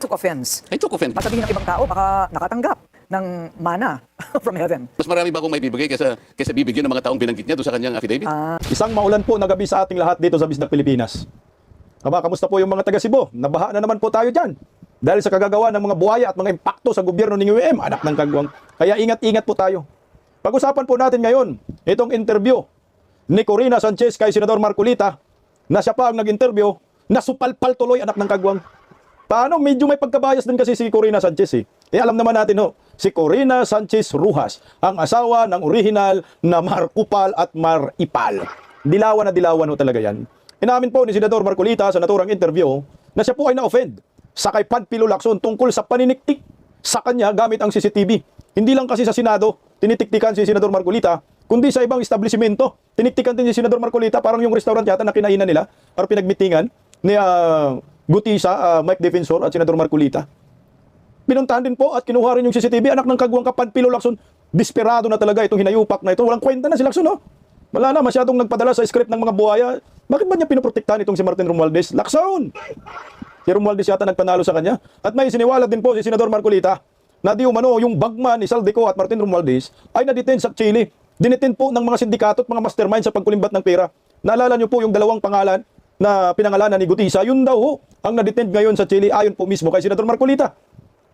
took offense. I took offense. Masabihin ng ibang tao, baka nakatanggap ng mana from heaven. Mas marami ba akong may bibigay kaysa bibigyan ng mga taong binanggit niya doon sa kanyang affidavit? Isang maulan po na gabi sa ating lahat dito sa Bisdak, Pilipinas. Kamusta po yung mga taga Cebu? Nabaha na naman po tayo dyan. Dahil sa kagagawa ng mga buhaya at mga impakto sa gobyerno ng UAM, anak ng kagwang. Kaya ingat-ingat po tayo. Pag-usapan po natin ngayon, itong interview ni Corina Sanchez kay Senador Marcolita, na siya pa ang nag-interview, na supalpal tuloy anak ng kagwang. Paano? Medyo may pagkabayas din kasi si Corina Sanchez eh. Alam naman natin si Corina Sanchez Rujas, ang asawa ng original na Marcupal at Maripal. Dilawan na dilawan talaga yan. Inamin po ni Senador Marcolita sa naturang interview na siya po ay na-offend sa kay Panfilo Lacson tungkol sa paniniktik sa kanya gamit ang CCTV. Hindi lang kasi sa Senado tinitiktikan si Senador Marcolita, kundi sa ibang establishmento. Tiniktikan din si Senador Marcolita, parang yung restaurant yata na kinainan nila para pinagmitingan ni Gutisa, Mike Defensor at Senador Marcolita. Pinuntahan din po at kinuha rin yung CCTV. Anak ng kagwang ka, Panfilo Lacson. Desperado na talaga itong hinayupak na ito. Walang kwenta na si Lacson, Wala na, masyadong nagpadala sa script ng mga buhaya. Bakit ba niya pinoprotektahan itong si Martin Romualdez? Lacson! Si Romualdez yata nagpanalo sa kanya. At may siniwalat din po si Senador Marcolita na di umano yung bagman ni Saldico at Martin Romualdez ay na-detain sa Chile. Dinetain po ng mga sindikato at mga mastermind sa pagkulimbat ng pera. Naalala niyo po yung dalawang pangalan na pinangalanan ni Gutisa, yun daw ang na-detain ngayon sa Chile ayon po mismo kay Senador Marcolita.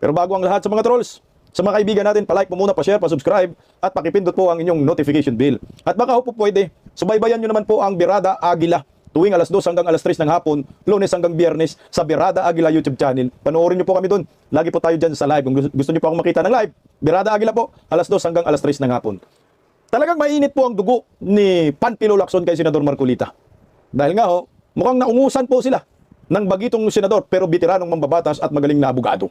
Pero bago ang lahat sa mga trolls, sa mga kaibigan natin, palike po muna, pa-share, pa-subscribe, at pakipindot po ang inyong notification bell. At baka po pwede, subaybayan nyo naman po ang Birada Agila tuwing alas 2 hanggang alas 3 ng hapon, Lunes hanggang Biyernes sa Birada Agila YouTube channel. Panoorin nyo po kami doon. Lagi po tayo dyan sa live. Kung gusto nyo po akong makita ng live, Birada Agila po, alas 2 hanggang alas 3 ng hapon. Talagang mainit po ang dugo ni Panfilo Lacson kay Senador Marcolita. Dahil nga mukhang naungusan po sila ng bagitong senador pero bitiranong mambabatas at magaling na abogado.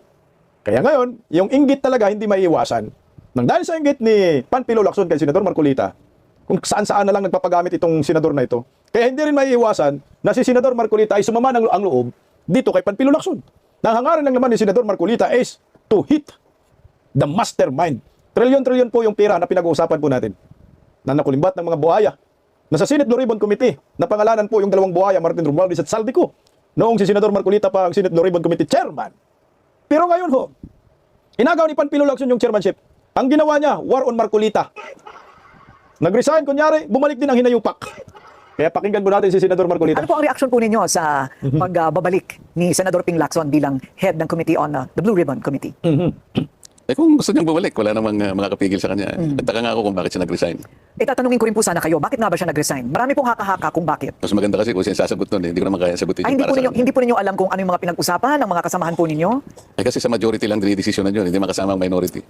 Kaya ngayon, yung inggit talaga hindi maiiwasan. Nang dahil sa inggit ni Panfilo Lacson kay Senador Marcolita, kung saan-saan na lang nagpapagamit itong senador na ito, kaya hindi rin maiiwasan na si Senador Marcolita ay sumama ang loob dito kay Panfilo Lacson. Nang hangarin lang naman ni Senador Marcolita is to hit the mastermind. Trilyon-trilyon po yung pera na pinag-uusapan po natin na nakulimbat ng mga buhaya. Nasa Senate Blue Ribbon Committee, na pangalanan po yung dalawang buhaya, Martin Romualdez at Saldico, noong si Senador Marcolita pa ang Senate Blue Ribbon Committee chairman. Pero ngayon inagaw ni Panfilo Lacson yung chairmanship. Ang ginawa niya, war on Marcolita. Nag-resign, kunyari, bumalik din ang hinayupak. Kaya pakinggan po natin si Senador Marcolita. Ano po ang reaction po ninyo sa pagbabalik ni Senador Ping Lacson bilang head ng committee on the Blue Ribbon Committee? Kung gusto niyang bumalik, wala namang makakapigil sa kanya. Nagtaka nga ako kung bakit siya nag-resign. Tatanungin ko rin po sana kayo, bakit nga ba siya nag-resign? Marami pong haka-haka kung bakit. Mas maganda kasi kung siya sasagot nun, hindi ko naman kaya sagutin Ay, yung para sa kanya. hindi po ninyo alam kung ano yung mga pinag-usapan ng mga kasamahan po ninyo? Kasi sa majority lang dinidesisyonan yun, hindi makasama ang minority.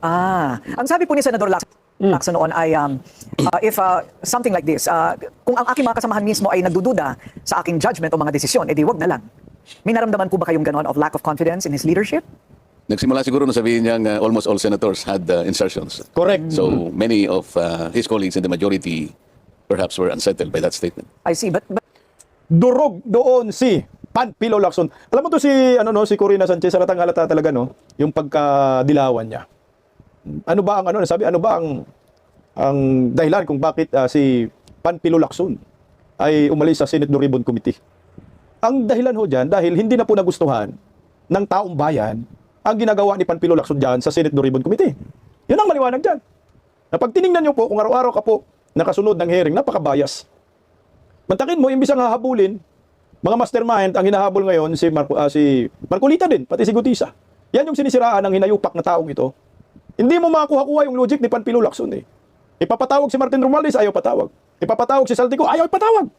Ang sabi po ni Senador Lacson noon ay if something like this, kung ang aking mga kasamahan mismo ay nagdududa sa aking judgment o mga desisyon, edi wag na lang. May naramdaman po ba kayong ganon of lack of confidence in his leadership? Nagsimula siguro nung sabihin niyang almost all senators had insertions. Correct. So many of his colleagues in the majority perhaps were unsettled by that statement. I see, but Durog doon si Panfilo Lacson. Alam mo to si Corina Sanchez, halata talaga yung pagkadilawan niya. Ano ba ang dahilan kung bakit si Panfilo Lacson ay umalis sa Senate Blue Ribbon Committee? Ang dahilan diyan dahil hindi na po nagustuhan ng taong bayan ang ginagawa ni Panfilo Lacson diyan sa Senate Blue Ribbon Committee. Yun ang maliwanag diyan. Na pag tiningnan niyo po kung araw-araw ka po nakasunod ng hearing, napaka-bias. Mantakin mo, imbis ang hahabulin, mga mastermind, ang hinahabol ngayon si Marcolita din, pati si Gutisa. Yan yung sinisiraan ng hinayupak na taong ito. Hindi mo makakuha-kuha yung logic ni Panfilo Lacson Ipapatawag si Martin Romualdez, ayaw patawag. Ipapatawag si Saldico, ayaw ipatawag.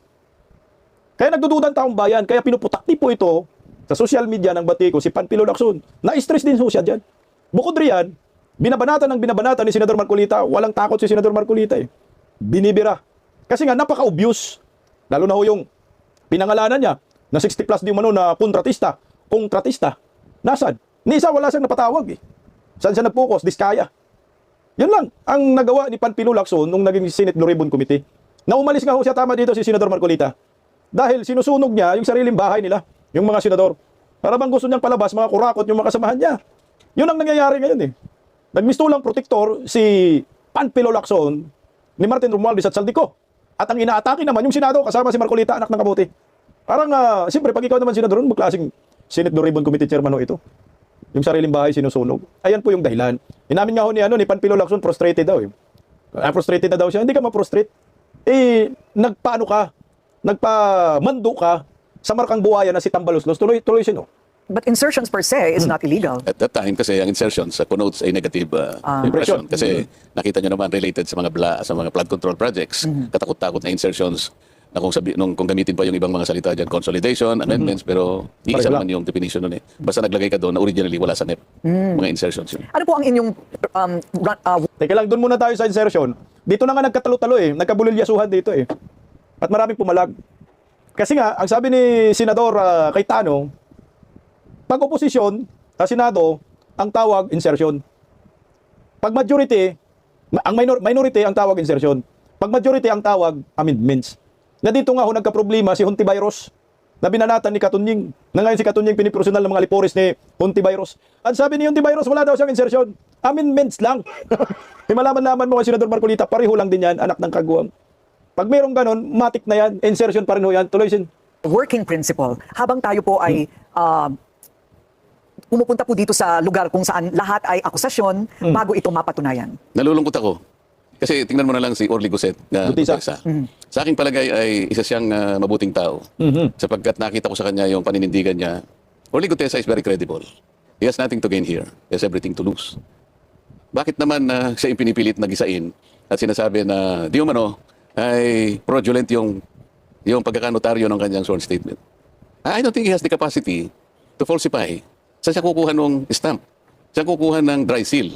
Kaya nagdududa ang taong bayan, kaya pinuputakti po ito sa social media ng batiko si Panfilo Lacson. Na-stress din siya dyan. Bukod riyan, binabanatan ni Senador Marcolita, walang takot si Senador Marcolita Binibira. Kasi nga napaka-obvious. Lalo na yung pinangalanan niya na 60 plus di umano na kontratista. Nasaan? Ni isa wala siyang napatawag Saan siya nag-focus? Diskaya. Yun lang ang nagawa ni Panfilo Lacson nung naging Senate Blue Ribbon Committee. Na umalis nga siya tama dito si Senador Marcolita. Dahil sinusunog niya yung sariling bahay nila, yung mga senador. Para bang gusto niyang palabas, mga kurakot yung mga kasamahan niya. Yun ang nangyayari ngayon Nagmistulang protektor si Panfilo Lacson ni Martin Romualdez at Saldico. At ang inaatake naman yung Senado kasama si Marcolita, anak ng kabuti. Parang, siyempre, pag ikaw naman senador, magklaseng Senate Blue Ribbon Committee chairman ito. yung sariling bahay sinusunog. Ayan po yung dahilan. Inamin nga ho ni Panfilo Lacson, frustrated daw eh. Frustrated na daw siya. Hindi ka ma-frustrate. Nagpaano ka? Nagpamando ka sa markang buhaya na si Tambaluslos. Tuloy sino? But insertions per se is not illegal. At that time, kasi ang insertions sa connotes ay negative impression. Kasi nakita nyo naman related sa mga flood control projects, katakot-takot na insertions na kung gamitin pa yung ibang mga salita dyan, consolidation, amendments, pero di isa naman yung definition nun eh. Basta naglagay ka doon na originally wala sa NEP. Mga insertions yun. Ano po ang inyong Teka lang, doon muna tayo sa insertion. Dito na nga nagkatalo-talo eh. Nagkabulilyasuhan dito eh. At maraming pumalag. Kasi nga, ang sabi ni Senador Cayetano, pag oposisyon sa Senado, ang tawag insertion. Pag majority, ang minority ang tawag insertion. Pag majority ang tawag amendments. Na dito nga ho nagka-problema si Hontiveros na binanatan ni Katunying. Na ngayon si Katunying pinipersonal ng mga liporis ni Hontiveros. At sabi ni Hontiveros, wala daw siyang insertion. Amendments lang. Malaman-laman mo kay Senador Marcolita, pareho lang din yan, anak ng kagwang. Pag mayroong ganon, matik na yan, insertion pa rin ho yan. Tuloy working principle, habang tayo po ay pumupunta po dito sa lugar kung saan lahat ay akusasyon bago ito mapatunayan. Nalulungkot ako. Kasi tingnan mo na lang si Orly Gusset na Gutisa. Sa aking palagay ay isa siyang mabuting tao. Sapagkat nakita ko sa kanya yung paninindigan niya. Orly Gutesa is very credible. He has nothing to gain here. He has everything to lose. Bakit naman siya yung pinipilit na gisain at sinasabi na di umano ay fraudulent yung pagkakanotaryo ng kanyang sworn statement? I don't think he has the capacity to falsify. Saan siya kukuha ng stamp? Saan kukuha ng dry seal?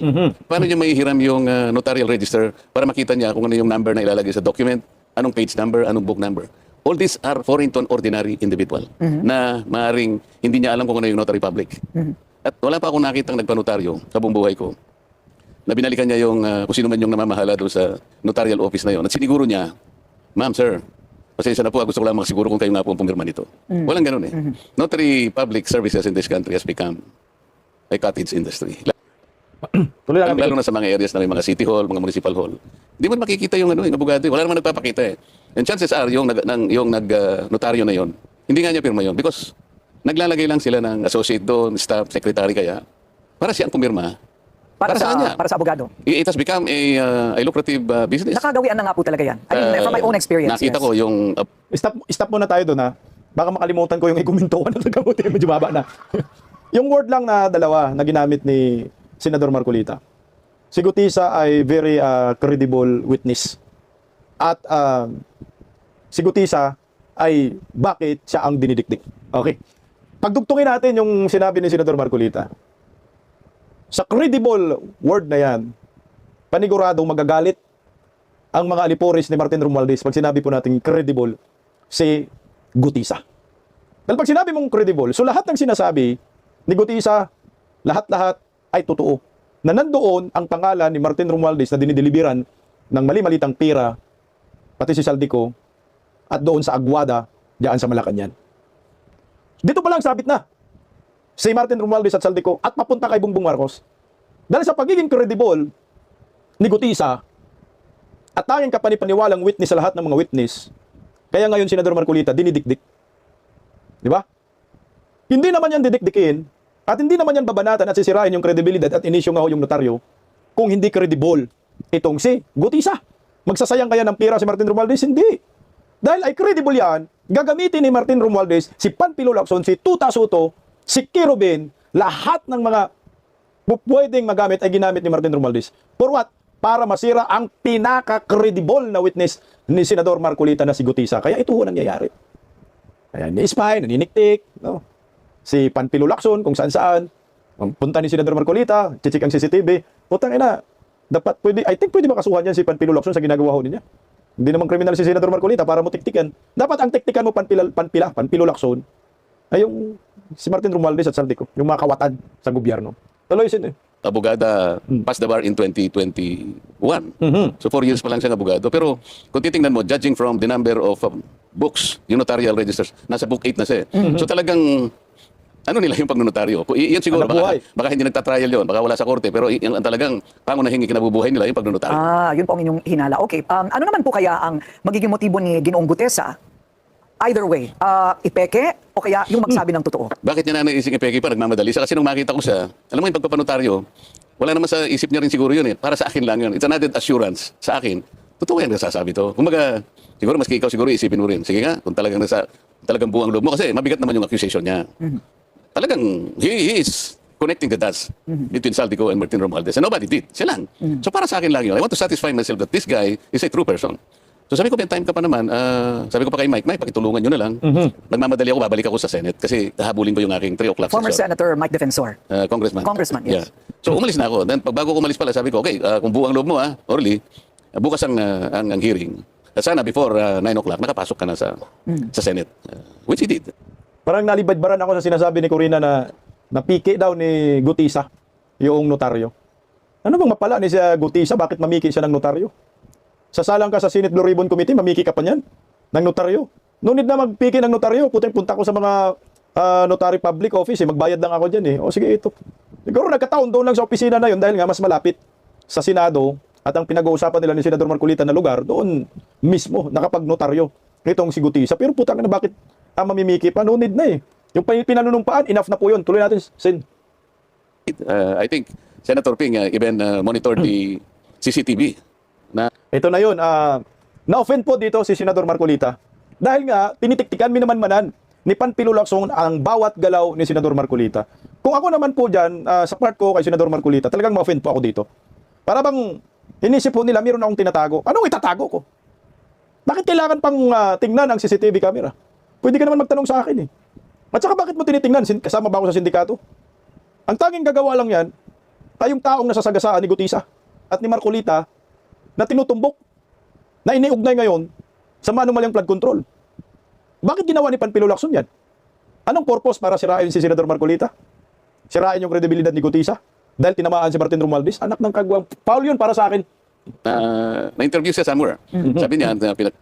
Paano niya maihiram yung notarial register para makita niya kung ano yung number na ilalagay sa document, anong page number, anong book number? All these are foreign to an ordinary individual na maaaring hindi niya alam kung ano yung notary public. At wala pa akong nakitang nagpanotaryo sa buong buhay ko na binalikan niya yung kung sino man yung namamahala doon sa notarial office na yon. At siniguro niya, ma'am, sir, pasensya na po, gusto ko lang makasiguro kung kayo nga po ang pumirma nito. Walang ganun eh. Notary public services in this country has become a cottage industry. Tuloy lang. Lalo na sa mga areas na may mga city hall, mga municipal hall. Hindi mo makikita yung yung abogado. Wala naman nagpapakita eh. And chances are, yung notaryo na yon, hindi nga niya pirma yon because naglalagay lang sila ng associate doon, staff, secretary kaya, para siyang pumirma. Para sa kanya. Para sa abogado. It has become a lucrative business. Nakagawian na nga po talaga yan. I mean, from my own experience. Nakita yes. ko yung Stop muna tayo doon ha. Baka makalimutan ko yung ikomento ko na nagabuti. Medyo baba na. Yung word lang na dalawa na ginamit ni Senador Marcolita. Si Gutisa ay very credible witness. At si Gutisa ay bakit siya ang dinidikdik. Okay. Pagdugtungin natin yung sinabi ni Senador Marcolita. Sa credible word na yan, paniguradong magagalit ang mga alipores ni Martin Romualdez pag sinabi po natin credible si Gutisa. Dahil pag sinabi mong credible, so lahat ng sinasabi ni Gutisa, lahat-lahat ay totoo. Na nandoon ang pangalan ni Martin Romualdez na dinideliveran ng mali-malitang pera, pati si Saldico, at doon sa Aguada, diyan sa Malacanang. Dito pa lang sabit na si Martin Romualdez at Saldico at papunta kay Bongbong Marcos. Dahil sa pagiging credible ni Gutisa at tanging kapanipaniwalang witness sa lahat ng mga witness, kaya ngayon Senador Marcolita dinidikdik. Di ba? Hindi naman yan didikdikin at hindi naman yan babanatan at sisirain yung credibility at inisyo nga ho yung notaryo kung hindi credible itong si Gutisa. Magsasayang kaya ng pera si Martin Romualdez? Hindi. Dahil ay credible yan, gagamitin ni Martin Romualdez si Panfilo Lacson, si Tuta Soto, si Kirubin, lahat ng mga pwedeng magamit ay ginamit ni Martin Romualdez. For what? Para masira ang pinaka-credible na witness ni Senador Marcolita na si Gutisa. Kaya ito ho nangyayari. Ayan, ni-spy, naniniktik, no? Si Panfilo Lacson, kung saan-saan. Punta ni Senador Marcolita, chichik ang CCTV. Putang ina, dapat pwede, I think pwede makasuhan yan si Panfilo Lacson sa ginagawa ho niya. Hindi naman kriminal si Senador Marcolita para mo tiktikan. Dapat ang tiktikan mo Panfilo Lacson ay yung si Martin Romualdez at Saldico, yung mga kawatan sa gobyerno. Tuloy sin eh. abogada passed the bar in 2021. So 4 years pa lang siyang abogado. Pero kung titingnan mo, judging from the number of books, yung notarial registers, nasa book 8 na siya. So talagang, ano nila yung pagnonotaryo? Yan siguro, baka hindi nagtatrial yun, baka wala sa korte, pero yan talagang pangunahing kinabubuhay nila yung pagnonotaryo. Yun po ang inyong hinala. Okay, ano naman po kaya ang magiging motibo ni Ginoong Gutesa Either way, ipeke o kaya yung magsabi ng totoo. Bakit niya na naising ipeke pa, nagmamadali siya? Kasi nung makita ko siya, alam mo yung pagpapanotaryo, wala naman sa isip niya rin siguro yun eh. Para sa akin lang yun. It's an added assurance sa akin. Totoo yan nasasabi to. Kumbaga, siguro maski ikaw siguro isipin mo rin. Sige nga, kung talagang buwang loob mo. Kasi mabigat naman yung accusation niya. Talagang, he is connecting the dots between Saldico and Martin Romualdez. And nobody did. Siya lang. So para sa akin lang yun. I want to satisfy myself that this guy is a true person. So sabi ko, may time ka pa naman. Sabi ko pa kay Mike, pakitulungan nyo na lang. Magmamadali ako, babalik ako sa Senate. Kasi kahabulin ko yung aking 3 o'clock Former session. Senator Mike Defensor. Congressman, yes. So umalis na ako. Then bago ko umalis pala, sabi ko, okay, kung buwang loob mo Orly, bukas ang hearing. At sana before 9 o'clock, nakapasok ka na sa Senate. Which he did. Parang nalibadbaran ako sa sinasabi ni Corina na napiki daw ni Gutisa yung notaryo. Ano bang mapala ni siya Gutisa? Bakit mamiki siya ng notaryo? Sasalang ka sa Senate Blue Ribbon Committee, mamiki ka pa niyan ng notaryo. No need na magpiki ng notaryo. Punta ko sa mga notary public office, magbayad lang ako dyan eh. O sige, ito. Siguro nagkataon doon lang sa opisina na yun dahil nga mas malapit sa Senado at ang pinag-uusapan nila ni Senador Marcolita na lugar, doon mismo nakapag-notaryo nitong si Gutisa. Pero putang na bakit mamimiki pa? No need na eh. Yung pinanunumpaan, enough na po yun. Tuloy natin, Sen. I think Senator Ping even monitored the CCTV. Ito na yun. Na-offend po dito si Senador Marcolita. Dahil nga, tinitiktikan, minaman-manan ni Panfilo Lacson ang bawat galaw ni Senador Marcolita. Kung ako naman po dyan, sa part ko kay Senador Marcolita, talagang ma-offend po ako dito. Para bang, inisip po nila, mayroon akong tinatago. Anong itatago ko? Bakit kailangan pang tingnan ang CCTV camera? Pwede ka naman magtanong sa akin eh. At saka bakit mo tinitingnan? Kasama ba ako sa sindikato? Ang tanging gagawa lang yan, tayong taong nasasagasaan ni Gutisa at ni Marcolita na tinutumbok, na iniugnay ngayon sa manumalyang flood control. Bakit ginawa ni Panfilo Lacson yan? Anong purpose para sirain si Senador Marcolita? Sirain yung kredibilidad ni Gutisa? Dahil tinamaan si Martin Romualdez? Anak ng kagwang. Foul yun para sa akin. Na-interview siya somewhere. Sabi niya,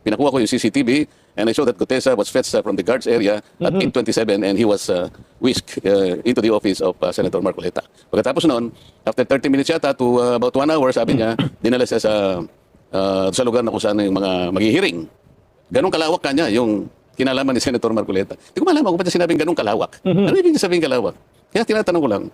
pinakuha ko yung CCTV and I saw that Gutesa was fetched from the guards area at 8:27 and he was whisked into the office of Senator Marcolita. Pagkatapos noon, after 30 minutes yata to about 1 hour, sabi niya, dinala siya sa lugar na kung saan yung mga maghihiring. Ganong kalawak kanya yung kinalaman ni Senator Marcolita. Hindi ko malaman kung ba't niya sinabing ganong kalawak. Ano ibig sabihin kalawak? Kaya tinatanong ko lang,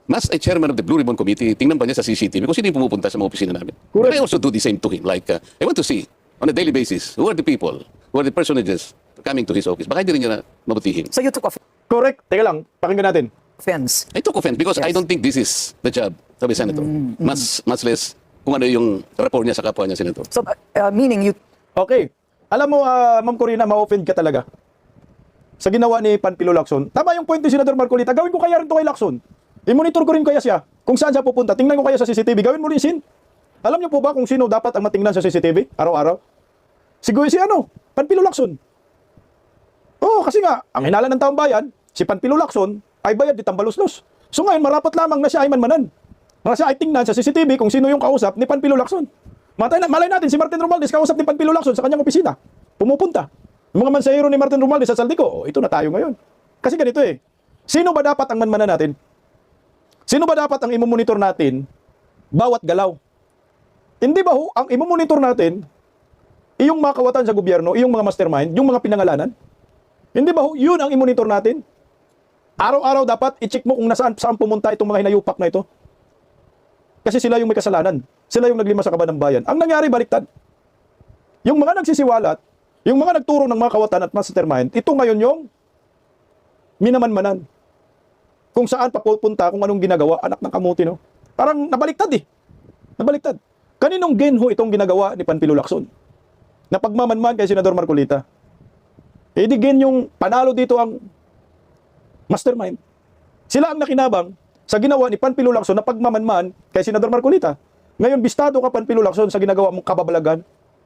mas a chairman of the Blue Ribbon Committee, tingnan ba niya sa CCTV kung sino yung pumupunta sa mga opisina namin? But I also do the same to him. Like, I want to see on a daily basis who are the people, who are the personages coming to his office. Baka hindi rin niya na mabutihin. So you took Correct. Teka lang, pakinggan natin. offense. I took offense because Yes. I don't think this is the job of a senator. Mas less kung ano yung rapport niya sa kapwa niya senator. So meaning you Okay. Alam mo, Ma'am Corina, ma-offend ka talaga sa ginawa ni Panfilo Lacson. Tama yung point ni Senador Marcolita. Gawin ko kaya rin to kay Lacson. I-monitor ko rin kaya siya. Kung saan siya pupunta. Tingnan ko kaya sa CCTV. Gawin mo rin, Sin. Alam niyo po ba kung sino dapat ang matingnan sa CCTV araw-araw? Siguro si Panfilo Lacson. Oo, kasi nga, ang hinala ng taong bayan, si Panfilo Lacson ay bayad di tambaluslos. So ngayon, marapat lamang na siya ay manmanan. Na siya ay tingnan sa CCTV kung sino yung kausap ni Panfilo Lacson. Malay natin, si Martin Romualdez kausap ni Panfilo Lacson sa kanyang opisina. Pumupunta. Yung mga mansahero ni Martin Romualdez sa Saldico, ito na tayo ngayon. Kasi ganito eh. Sino ba dapat ang manmanan natin? Sino ba dapat ang imomonitor natin bawat galaw? Hindi ba ang imomonitor natin iyong mga kawatan sa gobyerno, iyong mga mastermind, yung mga pinangalanan? Hindi ba yun ang imonitor natin? Araw-araw dapat i-check mo kung saan pumunta itong mga hinayupak na ito. Kasi sila yung may kasalanan. Sila yung naglima sa kaban ng bayan. Ang nangyari, baliktad. Yung mga nagsisiwalat, yung mga nagturo ng mga kawatan at mastermind, ito ngayon yung minamanmanan. Kung saan papupunta, kung anong ginagawa, anak ng kamuti, no? Parang nabaliktad eh. Nabaliktad. Kaninong genho itong ginagawa ni Panfilo Lacson? Na pagmamanman kay Senador Marcolita. Eh di gen yung panalo dito ang mastermind. Sila ang nakinabang sa ginawa ni Panfilo Lacson na pagmamanman kay Senador Marcolita. Ngayon, bistado ka Panfilo Lacson sa ginagawa mong kababalagan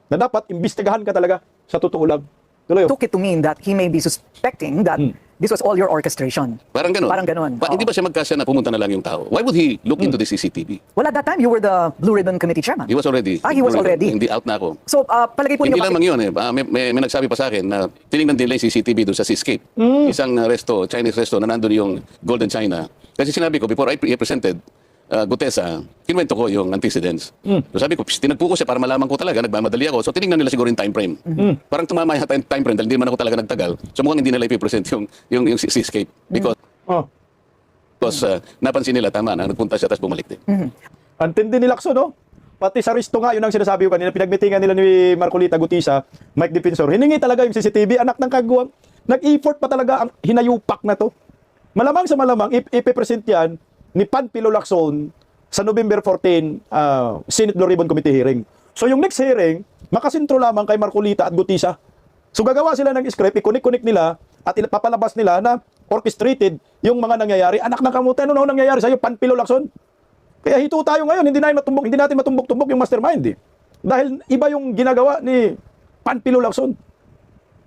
na dapat imbestigahan ka talaga sa totoo lang. Tuloy. took it to mean that he may be suspecting that this was all your orchestration. Parang ganun. Parang ganun. Hindi ba siya magkasya na pumunta na lang yung tao? Why would he look into the CCTV? Well, at that time, you were the Blue Ribbon Committee chairman. He was already. He was already. Hindi out na ako. So, palagay po Hindi ninyo, lamang yun eh. May nagsabi pa sa akin na tinignan din lang yung CCTV doon sa Seascape. Isang resto, Chinese resto na nandun yung Golden China. Kasi sinabi ko, before I presented Gutesa, kinuwento ko yung antecedents. So sabi ko, tinagpo ko siya para malaman ko talaga, nagmamadali ako. So tinignan nila siguro yung time frame. Parang tumama yata yung time frame dahil hindi naman ako talaga nagtagal. So mukhang hindi nila ipipresent yung seascape. Oh. Because napansin nila, tama na, nagpunta siya tapos bumalik din. Antindi ni Lacson, no? Pati sa Risto nga, yun ang sinasabi ko kanina, pinagmitingan nila ni Marcolita Gutisa, Mike Defensor, hiningi talaga yung CCTV, anak ng kagwang, nag-effort pa talaga ang hinayupak na to. Malamang sa malamang, ipipresent yan ni Panfilo Lacson sa November 14 Senate Blue Ribbon Committee hearing. So yung next hearing, makasintro lamang kay Marcolita at Gutisa. So gagawa sila ng script, ikunik-kunik nila at papalabas nila na orchestrated yung mga nangyayari. Anak ng kamuti, ano nangyayari sa'yo, Panfilo Lacson? Kaya hito tayo ngayon, hindi natin matumbok-tumbok yung mastermind. Dahil iba yung ginagawa ni Panfilo Lacson.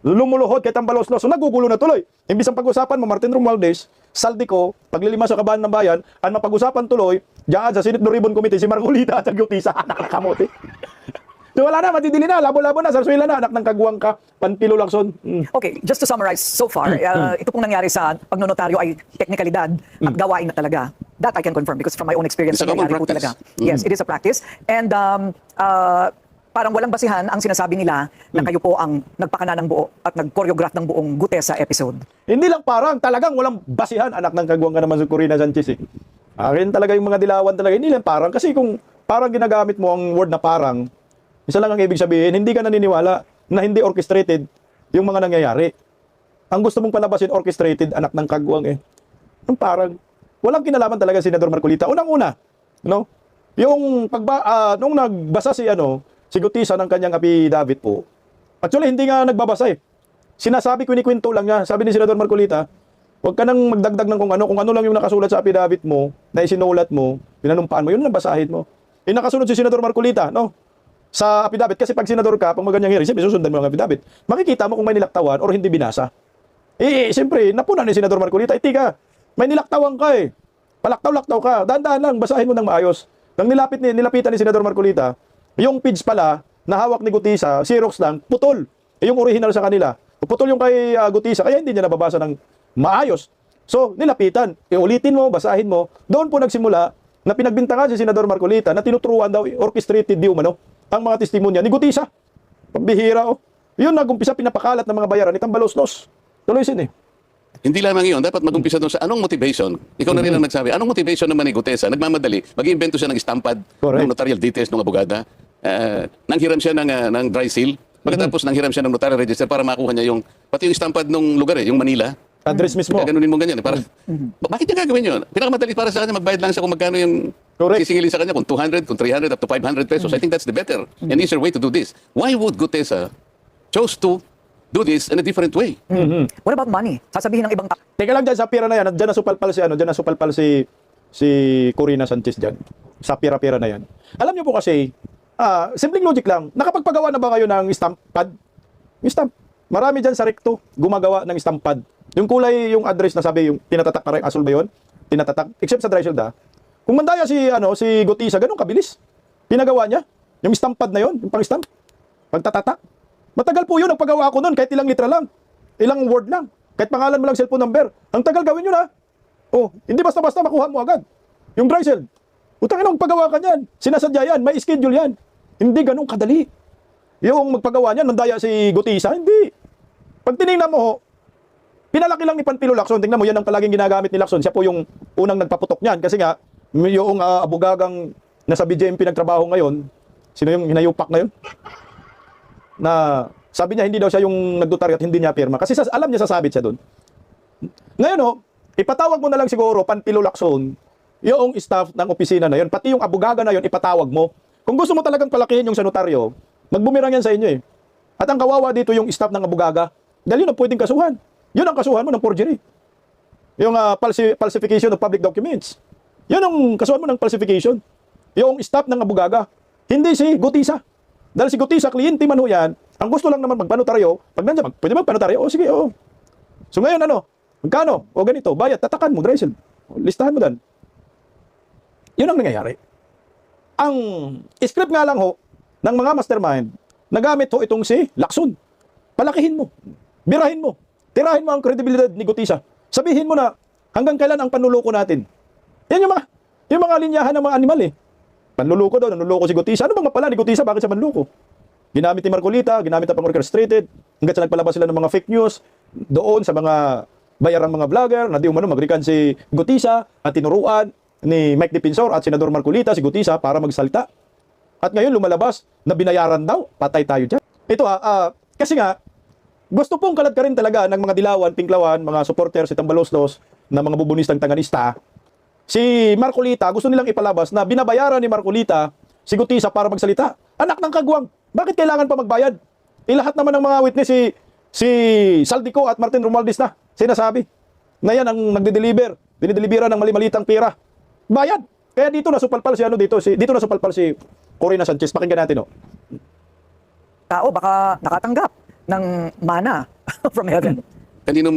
Lumuluhod kay Tambalos-Los. So nagugulo na tuloy. Imbis ang pag-usapan mo, Martin Romualdez, Saldico, paglilima sa kabahan ng bayan, ang mapag-usapan tuloy, diyan sa Senate Blue Ribbon Committee, si Marcolita at Gutisa, anak na kamote. So wala na, matidili na, labo-labo na, sarsuela na, anak ng kagwang ka, Panfilo Lacson. Okay, just to summarize so far, ito pong nangyari sa pagnonotaryo ay teknikalidad at gawain na talaga. That I can confirm because from my own experience, It's a common nangyari po practice. talaga. Yes, it is a practice. And parang walang basihan ang sinasabi nila na kayo po ang nagpakana ng buo at nag-choreograph ng buong Gutesa episode. Hindi lang parang, talagang walang basihan, anak ng kagwang ka naman si Corina Sanchez. Akin talaga yung mga dilawan talaga, hindi lang parang, kasi kung parang ginagamit mo ang word na parang, isa lang ang ibig sabihin, hindi ka naniniwala na hindi orchestrated yung mga nangyayari. Ang gusto mong palabasin, orchestrated, anak ng kagwang Yung parang, walang kinalaman talaga si Senador Marcolita. Unang-una, no? Yung nung nagbasa si Gutisa ng kanyang affidavit po, actually hindi nga nagbabasa Sinasabi, kwento lang niya. Sabi ni Senador Marcolita, huwag ka nang magdagdag ng kung ano lang yung nakasulat sa affidavit mo, na isinulat mo, pinanumpaan mo, yun ang basahin mo. Nakasunod si Senador Marcolita, no? Sa affidavit, kasi pag senador ka, pag maganyang hearing, siyempre susundan mo ang affidavit. Makikita mo kung may nilaktawan or hindi binasa. Siyempre, napunan ni Senador Marcolita, tika, may nilaktawan ka Palaktaw-laktaw ka. Dahan-dahan lang, basahin mo ng maayos. Nang nilapitan ni Senador Marcolita, yung page pala, na hawak ni Gutisa, Xerox lang, putol. Yung original sa kanila. Putol yung kay Gutisa, kaya hindi niya nababasa ng maayos. So, nilapitan. Ulitin mo, basahin mo. Doon po nagsimula na pinagbintangan si Senador Marcolita na tinuturuan daw, orchestrated di umano, ang mga testimonya ni Gutisa. Pambihira Yun nagumpisa pinapakalat ng mga bayaran ni Tambalos-Los. Tuloy Hindi lamang yun, dapat mag-umpisa doon sa anong motivation. Ikaw na rin ang nagsabi, anong motivation naman ni Gutesa? Nagmamadali, mag-iimbento siya ng estampad, Correct. ng notarial details ng abogada, nanghiram siya ng dry seal, pagkatapos nanghiram siya ng notarial register para makuha niya pati yung estampad ng lugar yung Manila. Address mismo. Gaganunin mo ganyan. Para, bakit niya gagawin yun? Pinakamadali para sa kanya, magbayad lang siya kung magkano yung Correct. sisingilin sa kanya, kung 200, kung 300, up to 500 pesos. I think that's the better and easier way to do this. Why would Gutesa chose to do this in a different way? What about money? Sasabihin ng ibang Teka lang dyan, sa pira na yan. Diyan nasupalpal si Corina Sanchez dyan. Sa pira-pira na yan. Alam niyo po kasi, simpleng logic lang. Nakapagpagawa na ba kayo ng stamp pad? Yung stamp. Marami dyan sa recto gumagawa ng stamp pad. Yung kulay, yung address na sabi, yung tinatatak na rin, asul ba yun? Tinatatak. Except sa dry shield Kung mandaya si Gutisa, ganun kabilis. Pinagawa niya. Yung stamp pad na yun, yung pang-stamp. Pagtatatak. Matagal po yun, ang paggawa ko nun, kahit ilang litra lang. Ilang word lang. Kahit pangalan mo lang, cellphone number. Ang tagal gawin yun hindi basta-basta makuha mo agad. Yung dry shield. Utang ina, paggawa ka niyan. Sinasadya yan, may schedule yan. Hindi ganun kadali. Yung magpagawa niyan, nandaya si Gutisa, hindi. Pag tinignan mo, pinalaki lang ni Panfilo Lacson. Tingnan mo, yan ang palaging ginagamit ni Lacson. Siya po yung unang nagpaputok niyan. Kasi nga, yung abogagang nasa BJMP nagtrabaho ngayon, sino yung hinayupak na yun? Na sabi niya hindi daw siya yung nagdotaryo at hindi niya pirma. Kasi alam niya sasabit siya doon. Ngayon ipatawag mo na lang siguro, Panfilo Lacson, yung staff ng opisina na yun, pati yung abogaga na yun, ipatawag mo. Kung gusto mo talagang palakihin yung sa notaryo, magbumirang yan sa inyo At ang kawawa dito yung staff ng abogaga. Dahil yun ang pwedeng kasuhan. Yun ang kasuhan mo ng forgery. Yung falsification of public documents. Yun ang kasuhan mo ng falsification. Yung staff ng abogaga. Hindi si Gutisa. Dahil si Gutisa, kliyente man yan, ang gusto lang naman magpanotaryo, pag nandiyan, pwede magpanotaryo, sige, So ngayon, magkano? Ganito, bayad, tatakan mo, dry seal. Listahan mo dan. Yun ang nangyayari. Ang script nga lang ng mga mastermind, nagamit itong si Lacson. Palakihin mo. Birahin mo. Tirahin mo ang kredibilidad ni Gutisa. Sabihin mo na hanggang kailan ang panluloko natin. Yan yung yung mga linyahan ng mga animal eh. Panluloko daw, nanluloko si Gutisa. Ano bang mapala ni Gutisa? Bakit siya manluloko? Ginamit ni Marcolita, ginamit na pang-orchestrated, hanggat sa nagpalabas sila ng mga fake news doon sa mga bayarang mga vlogger na di umano mag-recant si Gutisa at tinuruan ni Mike Defensor at Senador Marcolita si Gutisa para magsalita. At ngayon lumalabas na binayaran daw, patay tayo dyan. Ito kasi nga, gusto pong kalat ka rin talaga ng mga dilawan, pinklawan, mga supporters, si Tambaloslos, na mga bubunistang tanganista. Si Marcolita, gusto nilang ipalabas na binabayaran ni Marcolita si Gutisa para magsalita. Anak ng kagwang, bakit kailangan pa magbayad? Lahat naman ng mga witness si Saldico at Martin Romualdez na sinasabi na yan ang nagde-deliver, dinideliveran ng mali-malitang pera. Bayad. Kaya dito nasupalpal dito nasupalpal si Corina Sanchez. Pakinggan natin, Tao baka nakatanggap ng mana from heaven.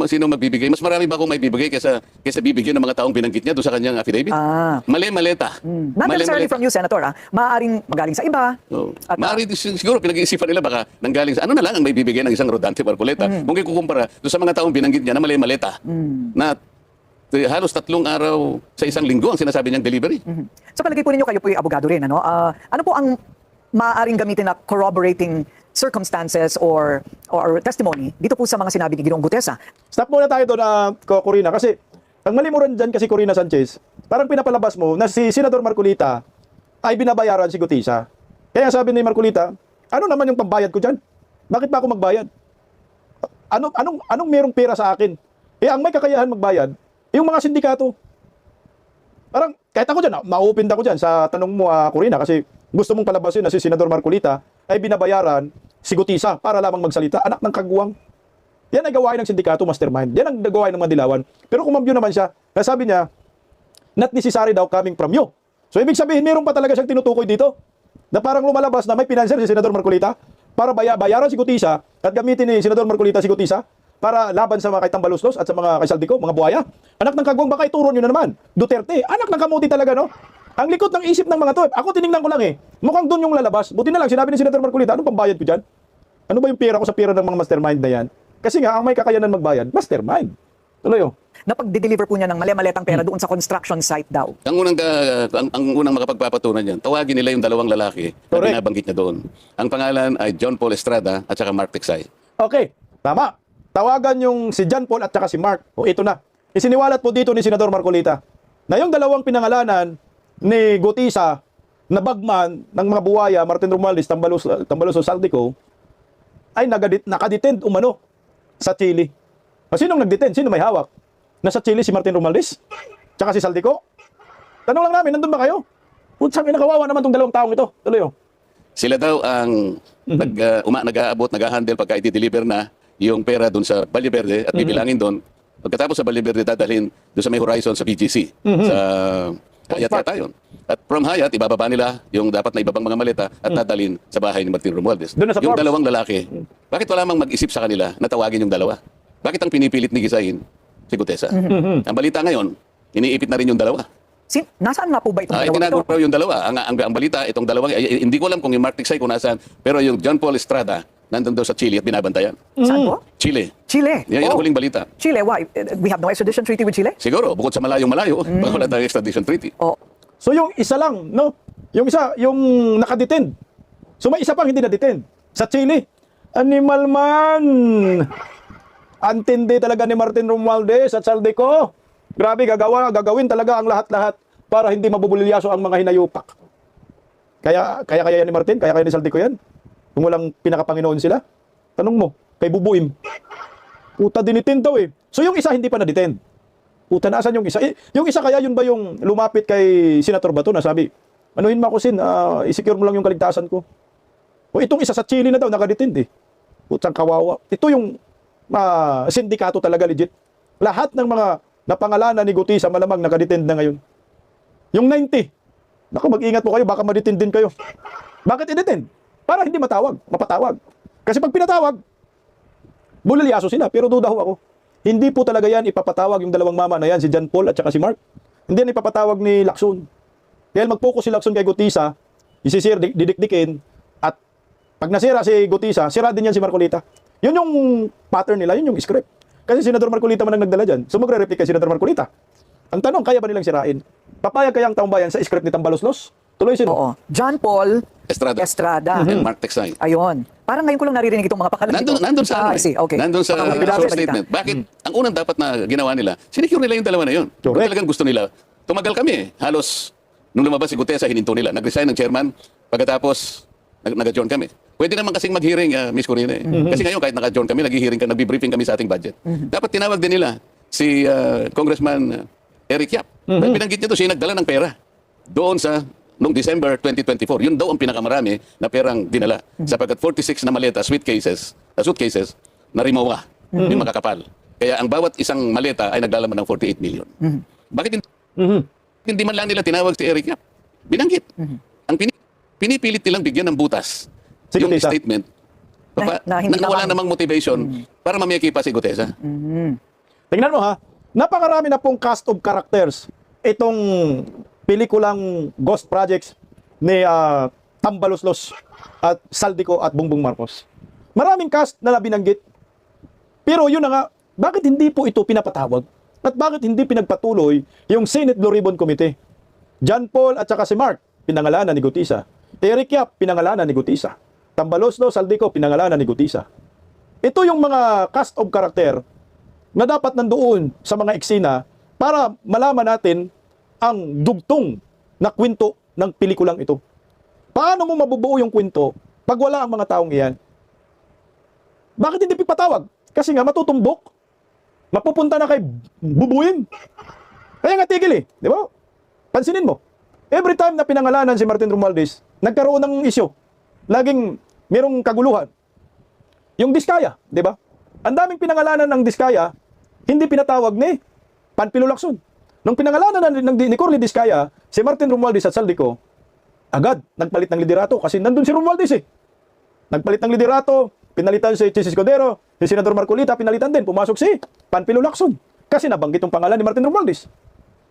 Sino magbibigay? Mas marami ba akong may bibigay kaysa bibigyan ng mga taong binanggit niya doon sa kanyang affidavit? Not Mali-maleta. necessarily Mali-maleta. from you, Senator. Maaaring magaling sa iba. Oh. At, Maaari siguro pinag-iisipan nila baka nanggaling sa ano na lang ang may bibigay ng isang Rodante Marcoleta. Kung ikukumpara doon sa mga taong binanggit niya na mali-maleta na halos 3 araw sa isang linggo ang sinasabi niyang delivery. Sa palagay po ninyo, kayo po yung abogado rin. Ano po ang maaaring gamitin na corroborating circumstances or testimony dito po sa mga sinabi ni Ginoong Gutesa? Stop muna tayo doon, Corina, kasi ang mali mo rin dyan kasi Corina Sanchez, parang pinapalabas mo na si Senador Marcolita ay binabayaran si Gutisa. Kaya sabi ni Marcolita, ano naman yung pambayad ko dyan? Bakit pa ako magbayad? Anong merong pera sa akin? Ang may kakayahan magbayad, yung mga sindikato. Parang, kahit ako dyan, ma-open ako dyan sa tanong mo, Corina, kasi gusto mong palabasin na si Senador Marcolita ay binabayaran si Gutisa para lamang magsalita. Anak ng kagwang. Yan ay gawain ng sindikato, mastermind. Yan ang gawain ng mga dilawan. Pero kung mambyo naman siya, nasabi niya, not necessary daw coming from you. So, ibig sabihin, meron pa talaga siyang tinutukoy dito na parang lumalabas na may pinanser si Senador Marcolita para bayaran si Gutisa at gamitin ni Senador Marcolita si Gutisa para laban sa mga kay Tambaloslos at sa mga kay Saldico, mga buhaya. Anak ng kagwang, baka ituro nyo na naman. Duterte, anak ng kamuti talaga, no? Ang likot ng isip ng mga to. Ako tiningnan ko lang mukhang doon yung lalabas. Buti na lang, sinabi ni Senator Marcolita, anong pambayad ko dyan? Ano ba yung pera ko sa pera ng mga mastermind na yan? Kasi nga, ang may kakayanan magbayad, mastermind. Tuloy Na pag-deliver po niya ng mali-maletang pera doon sa construction site daw. Ang unang makapagpapatunan niyan, tawagin nila yung dalawang lalaki na Correct. binabanggit niya doon. Ang pangalan ay John Paul Estrada at saka Mark Tiksay. Okay, tama. Tawagan yung si John Paul at saka si Mark. Ito na. Isiniwalat po dito ni Senador Marcolita na yung dalawang pinangalanan ni Gutisa na bagman ng mga buwaya, Martin Romualdez, Tambaloslos, Saldico, ay nakadetend umano sa Chile. Sinong nagdetend? Sino may hawak? Nasa Chile si Martin Romualdez? Tsaka si Saldico? Tanong lang namin, nandun ba kayo? Putsang kawawa naman tong dalawang taong ito. Tuloy Sila daw ang nag-aabot, nag-handle pagka i-deliver na yung pera doon sa Valle Verde at bibilangin doon. Pagkatapos sa Valle Verde, dadalhin doon sa may horizon sa BGC. Sa Hayat yata yun. At from Hayat, ibababa nila yung dapat na ibabang mga maleta at dadalhin sa bahay ni Martin Romualdez. Doon na sa Yung Forbes. dalawang lalaki, bakit wala mang mag-isip sa kanila na tawagin yung dalawa? Bakit ang pinipilit ni Gisahin si Gutesa? Ang balita ngayon, iniipit na rin yung dalawa. Nasaan nga po ba itong dalawa Itinago ito? raw yung dalawa. Ang balita, itong dalawang, hindi ko alam kung yung Mark Tiksay kung nasaan, pero yung John Paul Estrada, nandun daw sa Chile at binabantayan. Saan po? Chile. Chile. Yan ang huling balita. Chile, why? We have no extradition treaty with Chile? Siguro, bukod sa malayong-malayo, baka wala tayong extradition treaty. Oh. So yung isa lang, no? Yung isa, yung nakadetend. So may isa pang hindi na-detend. Sa Chile. Animal man! Antindi talaga ni Martin Romualdez at Saldico. Grabe, gagawin talaga ang lahat-lahat para hindi mabubulilyaso ang mga hinayupak. Kaya yan ni Martin? Kaya ni Saldico yan? Kung walang pinakapanginoon sila? Tanong mo, kay Bubuim. Puta, dinitin daw So yung isa hindi pa na-detend. Puta, naasan yung isa? Yung isa kaya yun ba yung lumapit kay Senator Bato na sabi, anuhin mo ako, Sin, i-secure mo lang yung kaligtasan ko. Itong isa sa Chile na daw, nakadetend Putang kawawa. Ito yung sindikato talaga, legit. Lahat ng mga napangalanan ni Gutisa malamang nakadetend na ngayon. Yung 90, naku, mag-ingat po kayo, baka madetend din kayo. Bakit i-detend? Para hindi mapatawag. Kasi pag pinatawag, bulilyaso sila, pero duda ho ako. Hindi po talaga yan ipapatawag yung dalawang mama na yan, si John Paul at saka si Mark. Hindi yan ipapatawag ni Lacson. Dahil mag-focus si Lacson kay Gutisa, isisir, didikdikin, at pag nasira si Gutisa, sira din yan si Marcolita. Yun yung pattern nila, yun yung script. Kasi Senador Marcolita man ang nagdala dyan, so magre-replica si Senador Marcolita. Ang tanong, kaya ba nilang sirain? Papayag kaya ang taong bayan sa script ni Tambaloslos? Tuloy sino? Oo. John Paul Estrada. Estrada. And Mark Texay. Ayun. Parang ngayon ko lang naririnig itong mga pangalan. Nandun sa, I see. Okay. nandun sa Baka may short salita. statement. Bakit? Ang unang dapat na ginawa nila, sinecure nila yung dalawa na yun. Kung Correct. talagang gusto nila, tumagal kami eh. Halos, nung lumabas si Gutesa, hininto nila. Nag-resign ng chairman, pagkatapos, nag-adjourn kami. Pwede naman kasing mag-hearing, Miss Corina. Eh. Kasi ngayon, kahit naka-adjourn kami, nag-hearing ka, nag-briefing kami sa ating budget. Dapat tinawag din nila si Congressman Eric Yap. Dahil binanggit niya to, siya nagdala ng pera doon sa noong December 2024. Yun daw ang pinakamarami na perang dinala. Sapagkat 46 na maleta, suitcases, na Rimowa, yung makakapal. Kaya ang bawat isang maleta ay naglalaman ng 48 million. Bakit hindi man lang nila tinawag si Eric Yap? Binanggit. Ang pinipilit nilang bigyan ng butas Si yung Gutesa. statement Na hindi wala naman. namang motivation para mamiyaki pa si Gutesa. Tingnan mo ha, napakarami na pong cast of characters itong pelikulang Ghost Projects ni Tambaloslos at Saldico at Bongbong Marcos. Maraming cast na binanggit. Pero yun na nga, bakit hindi po ito pinapatawag? At bakit hindi pinagpatuloy yung Senate Blue Ribbon Committee? John Paul at saka si Mark, pinangalanan ni Gutisa. Eric Yap, pinangalanan ni Gutisa. Tambaloslos, Saldico, pinangalanan ni Gutisa. Ito yung mga cast of character na dapat nandoon sa mga eksena para malaman natin ang dugtong na kwento ng pelikulang ito. Paano mo mabubuo yung kwento pag wala ang mga taong iyan? Bakit hindi pipatawag? Kasi nga matutumbok. Mapupunta na kay bubuin. Kaya nga tigil eh. Di ba? Pansinin mo. Every time na pinangalanan si Martin Romualdez, nagkaroon ng isyo. Laging merong kaguluhan. Yung Diskaya, di ba? Ang daming pinangalanan ng Diskaya, hindi pinatawag ni Panfilo Lacson. Nung pinangalanan ni Corly Diskaya, si Martin Romualdez at Saldico, agad nagpalit ng liderato kasi nandun si Romualdez eh. Nagpalit ng liderato, pinalitan si Chis Escudero, si Senador Marcolita, pinalitan din, pumasok si Panfilo Lacson. Kasi nabanggit yung pangalan ni Martin Romualdez.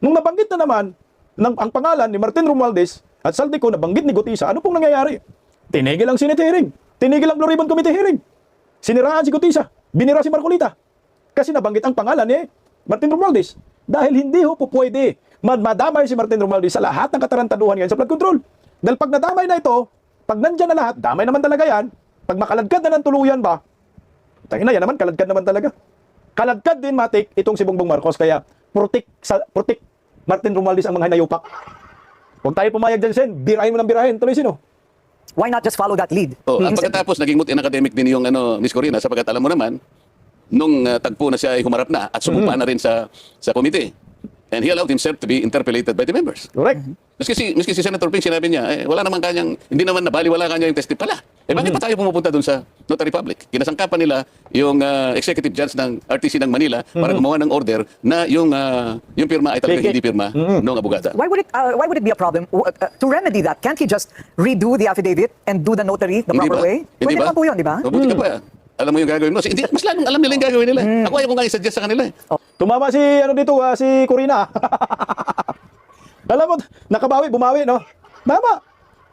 Nung nabanggit na naman ang pangalan ni Martin Romualdez at Saldico, nabanggit ni Gutisa, ano pong nangyayari? Tinigil ang Senate hearing. Tinigil ang Blue Ribbon Committee hearing. Siniraan si Gutisa. Binira si Marcolita. Kasi nabanggit ang pangalan ni Martin Romualdez. Dahil hindi ho po pwede madamay si Martin Romualdez sa lahat ng katarantaduhan ngayon sa flood control. Dahil pag nadamay na ito, pag nandyan na lahat, damay naman talaga yan. Pag makaladkad na ng tuluyan ba, tangina yan naman, kaladkad naman talaga. Kaladkad din, matik, itong si Bongbong Marcos. Kaya, protect Martin Romualdez ang mga hinayupak. Huwag tayo pumayag dyan, Sen. Birahin mo ng birahin. Tuloy sino? Why not just follow that lead? At pagkatapos, naging moot in academic din yung Miss Corina, sapagkat alam mo naman, nung tagpo na siya ay humarap na at sumumpa na rin sa committee. And he allowed himself to be interpellated by the members. Correct. Maski si Senator Ping, sinabi niya, wala naman kanyang, hindi naman nabaliwala kanya yung tested pala. Bakit pa tayo pumupunta dun sa Notary Public? Kinasangkapan nila yung executive judge ng RTC ng Manila para gumawa ng order na yung pirma ay talaga Fake it. hindi pirma ng abogada. Why would it be a problem to remedy that? Can't he just redo the affidavit and do the notary the Hindi proper ba? way? Hindi Pwede ba? naman po yun, di ba? Mabuti ka pa. Alam mo yung gagawin mo. Hindi, mas lalong alam nila yung gagawin nila. Ako ayaw ko nga i-suggest sa kanila. Tumama si si Corina. Alam mo, nakabawi, bumawi, no? Tama.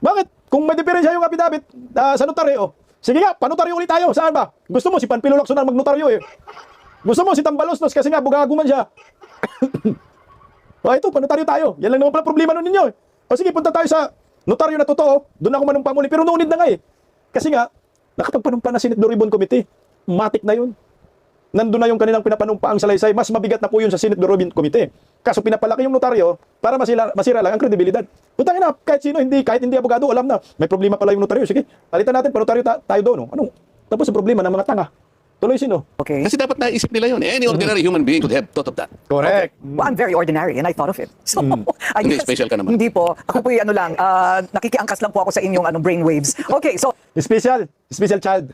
Bakit? Kung may diferensya yung affidavit sa notaryo, sige nga, panotaryo ulit tayo. Saan ba? Gusto mo si Panfilo Lacson ang magnotaryo eh. Gusto mo si Tambaloslos kasi nga bugaguman siya. O ito, panotaryo tayo. Yan lang naman pala problema nun ninyo eh. O sige, punta tayo sa notaryo na totoo. Doon ako manumpa muli. Pero noonid na nga eh. Kasi nga, nakapagpanumpa na Senate Blue Ribbon Committee. Matik na yun. Nandun na yung kanilang pinapanumpaang salaysay. Mas mabigat na po yun sa Senate Blue Ribbon Committee. Kaso pinapalaki yung notaryo para masira lang ang kredibilidad. Putangin na, kahit hindi abogado, alam na, may problema pala yung notaryo. Sige, palitan natin, panotaryo tayo doon. No? Anong? Tapos ang problema ng mga tanga. Tuloy sino? Okay. Kasi dapat naisip nila yun. Any ordinary human being could have thought of that. Correct. Well, I'm very ordinary and I thought of it. So, I Hindi, guess, special ka naman. Hindi po. Ako po nakikiangkas lang po ako sa inyong brainwaves. Okay, so Special child.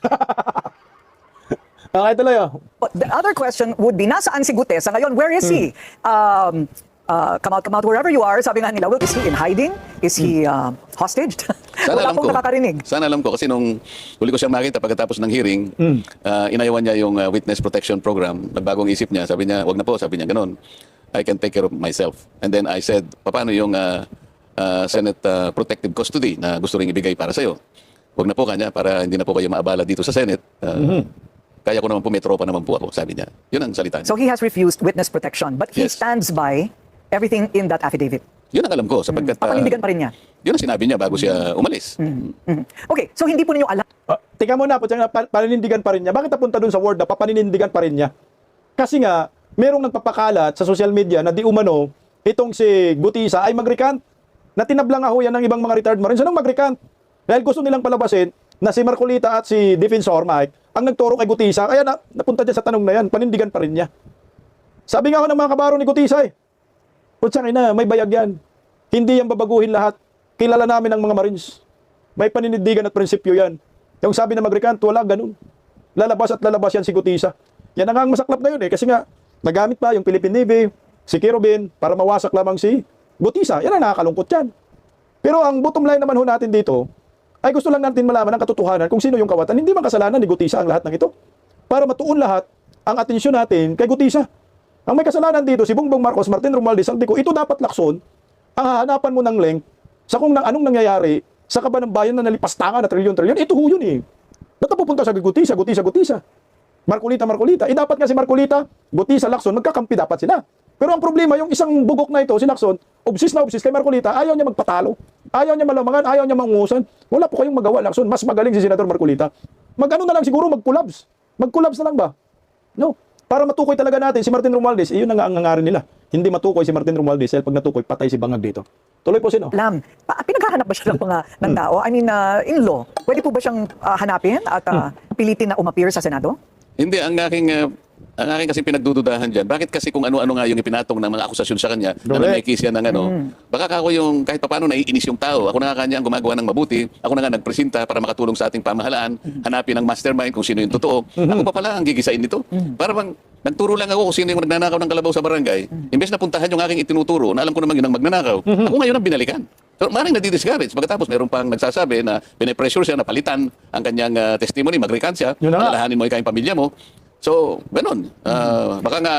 Okay, tuloy oh. the other question would be, nasaan si Gutesa ngayon? Where is he? Come out wherever you are. Sabi nga nila, well, is he in hiding? Is he hostage? Sana Wala alam pong ko. nakakarinig. Sana alam ko kasi nung huli ko siyang makita pagkatapos ng hearing, inayawan niya yung Witness Protection Program. Nagbagong isip niya. Sabi niya, wag na po. Sabi niya, ganun. I can take care of myself. And then I said, paano yung Senate Protective Custody na gusto ring ibigay para sa'yo? Wag na po kanya para hindi na po kayo maabala dito sa Senate. Kaya ko naman po, may tropa naman po ako, sabi niya. Yun ang salita niya. So he has refused witness protection, but he Yes. stands by everything in that affidavit. Yun ang alam ko sapagkat Papanindigan pa rin niya. yun ang sinabi niya bago siya umalis. Mhm. Okay, so hindi po ninyo alam. Tika muna po, paninindigan pa rin niya. Bakit napunta dun sa word na papaninindigan pa rin niya? Kasi nga, merong nagpapakalat sa social media na di umano, itong si Gutisa ay mag-recant. Na tinablang nga ho yan ng ibang mga retired Marines. Anong mag-recant? Dahil gusto nilang palabasin na si Marcolita at si Defensor Mike ang nagturo kay Gutisa. Kaya napunta dyan sa tanong na yan, panindigan pa rin niya. Sabi nga ho ng mga kabaro ni Gutisa putsang ina, may bayag yan. Hindi yan babaguhin lahat. Kilala namin ang mga Marines. May paninindigan at prinsipyo yan. Yung sabi na mag-recant, wala, ganun. Lalabas at lalabas yan si Gutisa. Yan ang masaklap na yun kasi nga, nagamit pa yung Philippine Navy, si Kirobin, para mawasak lamang si Gutisa. Yan ang nakakalungkot yan. Pero ang bottom line naman ho natin dito, ay gusto lang natin malaman ang katotohanan kung sino yung kawatan. Hindi man kasalanan ni Gutisa ang lahat ng ito. Para matuon lahat ang atensyon natin kay Gutisa. Ang may kasalanan dito, si Bongbong Marcos, Martin Romualdez, Saldico, ito dapat Lacson, ang hahanapan mo ng link sa kung anong nangyayari sa kaban ng bayan na nalipastangan na trilyon-trilyon. Ito ho yun Ba't napupunta sa Gutisa? Marcolita. Dapat nga si Marcolita, Gutisa, Lacson, magkakampi dapat sila. Pero ang problema, yung isang bugok na ito, si Lacson, obsis kay Marcolita, ayaw niya magpatalo. Ayaw niya malamangan, ayaw niya mangusan. Wala po kayong magawa, Lacson. Mas magaling si Senador Marcolita. Mag-ano na lang siguro, mag-collabs. Mag-collabs na lang ba? No. Para matukoy talaga natin si Martin Romualdez, iyon ang angangarin nila. Hindi matukoy si Martin Romualdez, dahil pag natukoy, patay si Bangag dito. Tuloy po sino? Alam, pinaghahanap ba siya ng tao? I mean, in law, pwede po ba siyang hanapin at pilitin na umappear sa Senado? Hindi, ang aking kasi pinagdududahan dyan, bakit kasi kung ano-ano nga yung ipinatong ng mga akusasyon sa kanya, na namekis yan ng baka ako yung kahit paano naiinis yung tao, ako na nga kanya ang gumagawa ng mabuti, ako na nga nagpresenta para makatulong sa ating pamahalaan, hanapin ang mastermind kung sino yung totoo. Ako pa pala ang gigisain nito. Para bang nagturo lang ako kung sino yung nagnanakaw ng kalabaw sa barangay, imbes na puntahan yung aking itinuturo, na alam ko naman yun ang magnanakaw, ako ngayon ang binalikan. So, maring nadi-discourage. Pagkatapos, meron pang nagsasabi na pinipressure siya na palitan ang kanyang testimony, mag-recant siya, alalahanin mo ikaw yung pamilya mo. So, ganun. Baka nga,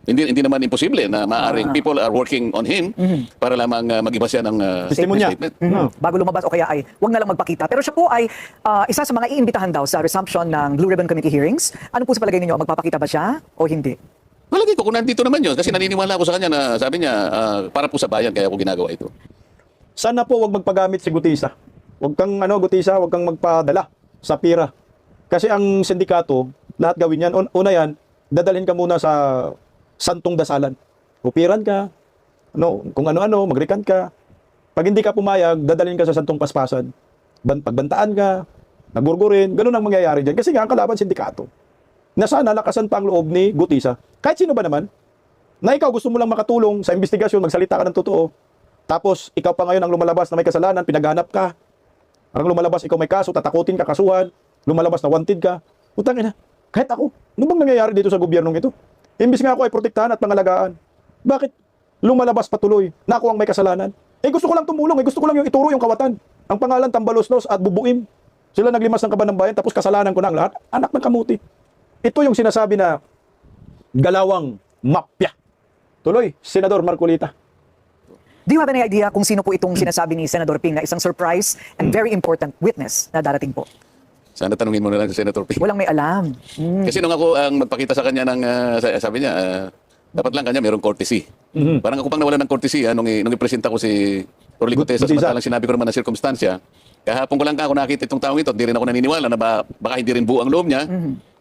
hindi naman imposible na maaaring people are working on him para lamang mag-iba siya ng statement. Bago lumabas o kaya ay wag na lang magpakita. Pero siya po ay isa sa mga iimbitahan daw sa resumption ng Blue Ribbon Committee hearings. Ano po sa palagay ninyo? Magpapakita ba siya o hindi? Malagay ko kung nandito naman yun kasi naniniwala ako sa kanya na sabi niya para po sa bayan kaya ako ginagawa ito. Sana po wag magpagamit si Gutisa. Wag kang Gutisa, wag kang magpadala sa pira. Kasi ang sindikato, lahat gawin yan. Una yan, dadalhin ka muna sa santong dasalan. Upiran ka, kung ano-ano, mag-recant ka. Pag hindi ka pumayag, dadalhin ka sa santong paspasan. Pagbantaan ka, nagurgurin, ganun ang mangyayari dyan. Kasi nga, ang kalaban sindikato. Na sana lakasan pa ang loob ni Gutisa. Kahit sino ba naman, na ikaw gusto mo lang makatulong sa investigasyon, magsalita ka ng totoo. Tapos, ikaw pa ngayon ang lumalabas na may kasalanan, pinaghanap ka. Ang lumalabas, ikaw may kaso, tatakutin ka, kasuhan. Lumalabas na wanted ka. Utang ina, kahit ako, ano bang nangyayari dito sa gobyernong ito? Imbis nga ako ay protektahan at pangalagaan. Bakit lumalabas patuloy na ako ang may kasalanan? Gusto ko lang tumulong, gusto ko lang yung ituro yung kawatan. Ang pangalan, Tambaloslos at Bubuim. Sila naglimas ng kaban ng bayan, tapos kasalanan ko na ang lahat. Anak ng kamuti. Ito yung sinasabi na galawang mafia. Tuloy, Senador Marcolita. Do you have any idea kung sino po itong sinasabi ni Senador Ping na isang surprise and very important witness na darating po? Sana tanungin mo na lang si Senator Ping. Walang may alam. Kasi nung ako ang magpakita sa kanya ng, sabi niya, dapat lang kanya mayroong courtesy. Parang ako pang nawalan ng courtesy nung ipresenta ko si Orly Gutesa, samantalang sinabi ko naman na sirkumstansya. Kahapon ko lang ako nakita itong taong ito, hindi rin ako naniniwala na baka hindi rin buo ang loob niya.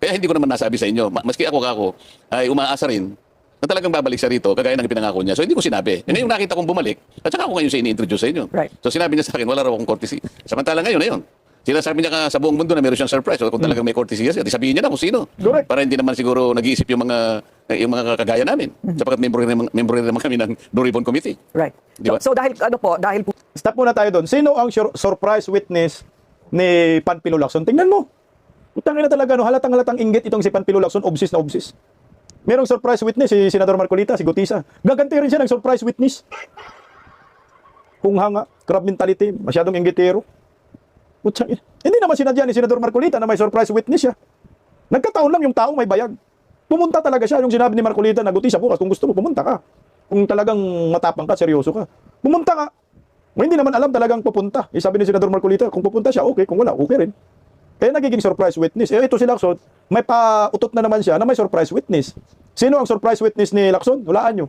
Kaya hindi ko naman nasabi sa inyo. Maski ako ay umaasa rin na talagang babalik siya rito, kagaya ng ipinangako niya. So hindi ko sinabi. Ngayon nakita kong bumalik, at saka ako ngayon siya ini-introduce sa inyo. Right. So sinabi niya sa akin, wala raw akong courtesy. Samantalang ngayon, ayun. Sinasabi niya sa buong mundo na meron siyang surprise. So kung talagang may courtesy siya, sabihin niya na kung sino. Correct. Para hindi naman siguro nag-iisip yung mga kagaya namin. Sapagkat member rin naman kami ng Blue Ribbon Committee. Right. Di ba? So dahil po Stop muna tayo doon. Sino ang surprise witness ni Panpilo Lacson? Tingnan mo. Utangin na talaga, halatang inggit itong si Panpilo Lacson, obsis na obsis. Merong surprise witness si Senador Marcolita, si Gutisa. Gaganti rin siya ng surprise witness. Kung hanga, crab mentality, masyadong inggitero. Utangin. Hindi naman sinadya ni Senador Marcolita na may surprise witness siya. Nagkataon lang yung taong may bayag. Pumunta talaga siya. Yung sinabi ni Marcolita na Gutisa bukas, kung gusto mo, pumunta ka. Kung talagang matapang ka, seryoso ka. Pumunta ka. Hindi naman alam talagang pupunta. Sabi ni Senador Marcolita, kung pupunta siya, okay. Kung wala, okay rin. Kaya nagiging surprise witness. Ito si Lacson, may pautot na naman siya na may surprise witness. Sino ang surprise witness ni Lacson? Hulaan nyo.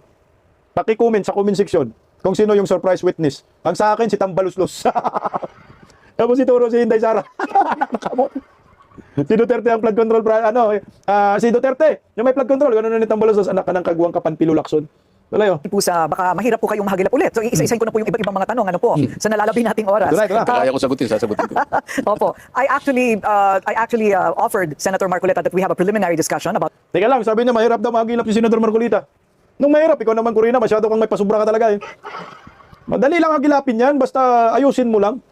Paki-comment sa comment section kung sino yung surprise witness. Ang sa akin, si Tambaluslos. Tapos ituro si Inday Sara. Anak na kamot. Si Duterte ang flood control, si Duterte, yung may flood control, gano'n na ni Tambaluslos, anak ka ng kagawang Kapanpilo Lacson. Wala yun. Po sa baka mahirap po kayong mahagilap ulit. So isa-isahin ko na po yung iba't ibang mga tanong ano po sa nalalabi nating oras. Ito na. Kaya ko sasagutin ko. Opo. I actually offered Senator Marcoleta that we have a preliminary discussion about Teka lang, sabi niya mahirap daw mahagilap si Senador Marcolita. Nung mahirap, ikaw naman Corina, masyado kang may pasubra ka talaga eh. Madali lang agilapin yan, basta ayusin mo lang.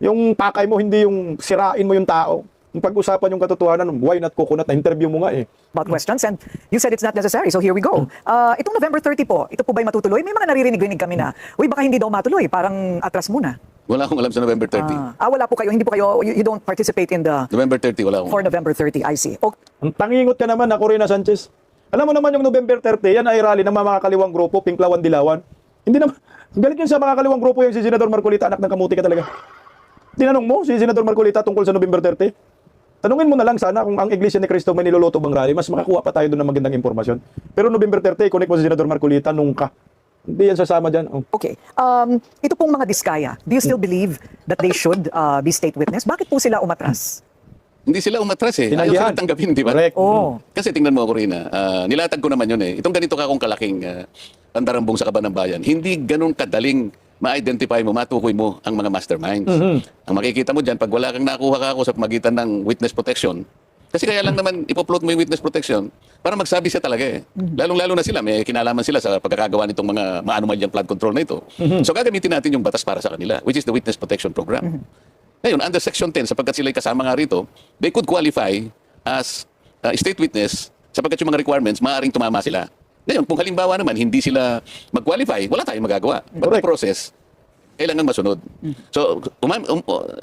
Yung pakay mo, hindi yung sirain mo yung tao. Yung pag-usapan yung katotohanan, why not coconut na interview mo nga eh. questions and you said it's not necessary. So here we go. Itong November 30 po, ito po ba'y matutuloy? May mga naririnig-rinig kami na, uy baka hindi daw matuloy, parang atras muna. Wala akong alam sa November 30. Wala po kayo, hindi po kayo, you don't participate in the November 30, wala akong. for November 30, I see. Okay. Ang tangingot ka naman na Corina Sanchez. Alam mo naman yung November 30, yan ay rally ng mga kaliwang grupo, Pinklawan Dilawan. Hindi naman, galit yun sa mga kaliwang grupo yung si Senador Marcolita, anak ng kamuti ka talaga. Tinanong mo si Senador Marcolita tungkol sa November 30? Tanungin mo na lang sana kung ang Iglesia ni Cristo may niluluto bang rally, mas makakuha pa tayo doon ng magandang impormasyon. Pero November 30, connect mo si Senador Marcolita nung ka. Hindi yan sasama dyan. Oh. Okay. Ito pong mga diskaya, do you still believe that they should be state witness? Bakit po sila umatras? Hindi sila umatras eh. Ayaw Tinanggihan. sila tanggapin, di ba? Correct. Oh. Kasi tingnan mo ako rin, nilatag ko naman yun eh. Itong ganito ka kung kalaking pandarambong sa kaban ng bayan, hindi ganun kadaling ma-identify mo, matukoy mo ang mga masterminds. Ang makikita mo dyan, pag wala kang nakuha ka ako sa magitan ng witness protection, kasi kaya lang naman ipopload mo yung witness protection para magsabi siya talaga eh. Lalong-lalo na sila, may kinalaman sila sa pagkakagawa nitong mga maanumalyang flood control na ito. So gagamitin natin yung batas para sa kanila, which is the witness protection program. Ngayon, under Section 10, sapagkat sila kasama nga rito, they could qualify as state witness sapagkat yung mga requirements, maaaring tumama sila. Ngayon, kung halimbawa naman, hindi sila mag-qualify, wala tayong magagawa. But the process, kailangan masunod. So,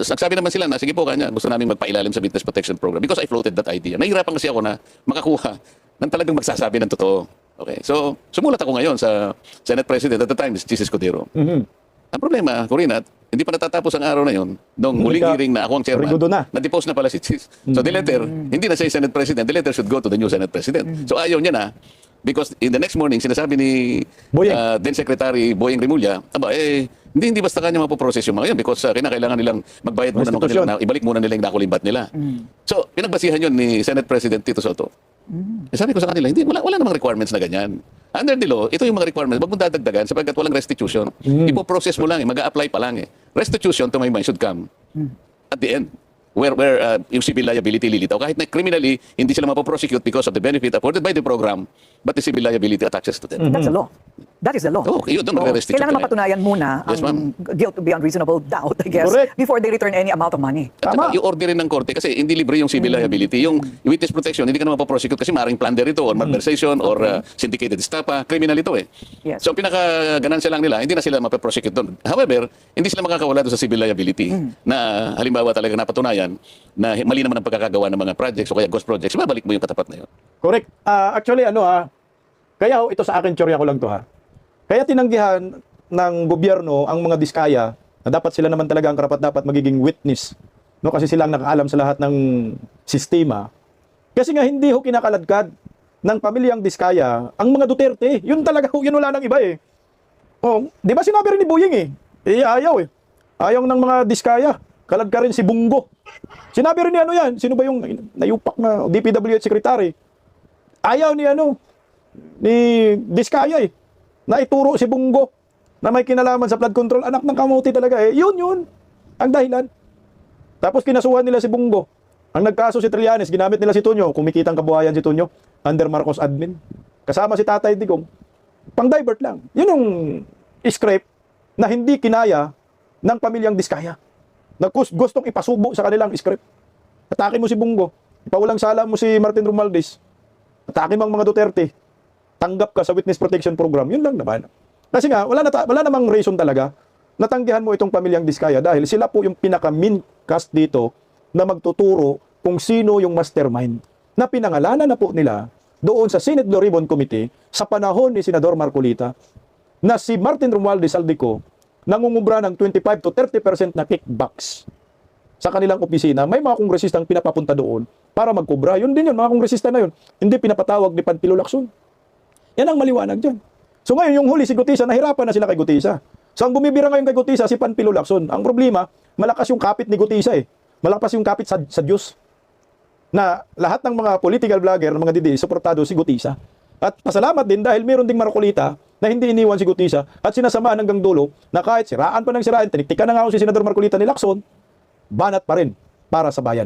nagsabi naman sila na, sige po, kanya, gusto namin magpailalim sa witness protection program because I floated that idea. Nahihirapan kasi ako na makakuha ng talagang magsasabi ng totoo. Okay. So, sumulat ako ngayon sa Senate President at the time, Jesus Cordero. Ang problema, Corina, hindi pa natatapos ang araw na yon nung huling hearing na ako ang chairman. Rigodo na. Na-depose na pala si Chis. So the letter, hindi na siya yung Senate President. The letter should go to the new Senate President. So ayaw niya na because in the next morning, sinasabi ni Boyeng. then Secretary Boyeng Rimulya, hindi basta kanya mapoprocess yung mga yun because kinakailangan nilang magbayad muna ng Restitution. kanilang, ibalik muna nila yung nakulimbat nila. So pinagbasihan yun ni Senate President Tito Soto. Sabi ko sa kanila, hindi, wala namang requirements na ganyan. Under the law, ito yung mga requirements. Wag mong dadagdagan sapagkat walang restitution. Ipo-process mo lang mag-a-apply pa lang Restitution to my mind should come at the end. Where yung civil liability lilitaw. Kahit na criminally, hindi sila mapoprosecute because of the benefit afforded by the program, but the civil liability attaches to them. That's the law. That is the law. Oh, yun, doon magre-restitute Kailangan ka na. mapatunayan muna Yes, ang guilt to be unreasonable doubt, I guess, Correct. before they return any amount of money. At Tama. saka, i-order rin ng korte kasi hindi libre yung civil liability. Yung witness protection, hindi ka naman mapoprosecute kasi maaaring plunder ito or malversation or syndicated estafa. Criminal ito eh. Yes. So, pinaka-ganansya lang nila, hindi na sila mapoprosecute doon. However, hindi sila makakawala doon sa civil liability na halimbawa talaga napatunayan na mali naman ang pagkakagawa ng mga projects o kaya ghost projects, babalik mo yung katapat na yun. Correct. Actually, kaya ito sa akin, teorya ko lang to ha. Kaya tinanggihan ng gobyerno ang mga diskaya na dapat sila naman talaga ang karapat-dapat magiging witness. No? Kasi sila ang nakaalam sa lahat ng sistema. Kasi nga hindi ho kinakaladkad ng pamilyang diskaya ang mga Duterte. Yun talaga, yun wala nang iba eh. Oh, di ba sinabi rin ni Boyeng eh? Ayaw eh. Ayaw ng mga diskaya. Kalad ka rin si Bungo. Sinabi rin ni yan, sino ba yung nayupak na DPWH secretary? Ayaw ni ni Diskaya eh. Naituro si Bungo na may kinalaman sa flood control. Anak ng kamuti talaga eh. Yun. Ang dahilan. Tapos kinasuhan nila si Bungo. Ang nagkaso si Trillanes, ginamit nila si Tonyo. Kumikitang kabuhayan si Tonyo under Marcos admin. Kasama si Tatay Digong. Pang-divert lang. Yun yung script na hindi kinaya ng pamilyang Diskaya. Gustong ipasubo sa kanilang script. Atake mo si Bungo. Ipawalang sala mo si Martin Romualdez. Atake mo ang mga Duterte. Tanggap ka sa witness protection program. Yun lang naman. Kasi nga, wala namang reason talaga na tanggihan mo itong pamilyang Diskaya dahil sila po yung pinaka-main cast dito na magtuturo kung sino yung mastermind na pinangalanan na po nila doon sa Senate Blue Ribbon Committee sa panahon ni Senador Marcolita na si Martin Romualdez Aldico nangungubra ng 25 to 30% na kickbacks sa kanilang opisina. May mga kongresistang pinapapunta doon para magkubra. Yun din yun, mga kongresista na yun. Hindi pinapatawag ni Panfilo Lacson. Yan ang maliwanag dyan. So ngayon, yung huli si Gutisa, nahirapan na sila kay Gutisa. So ang bumibira ngayon kay Gutisa, si Panpilo Lacson. Ang problema, malakas yung kapit ni Gutisa eh. Malakas yung kapit sa Diyos. Na lahat ng mga political vlogger, ng mga DD, suportado si Gutisa. At pasalamat din dahil meron ding Marcolita na hindi iniwan si Gutisa at sinasamahan hanggang dulo na kahit siraan pa ng siraan, tiniktikan na nga si Senador Marcolita ni Lacson, banat pa rin para sa bayan.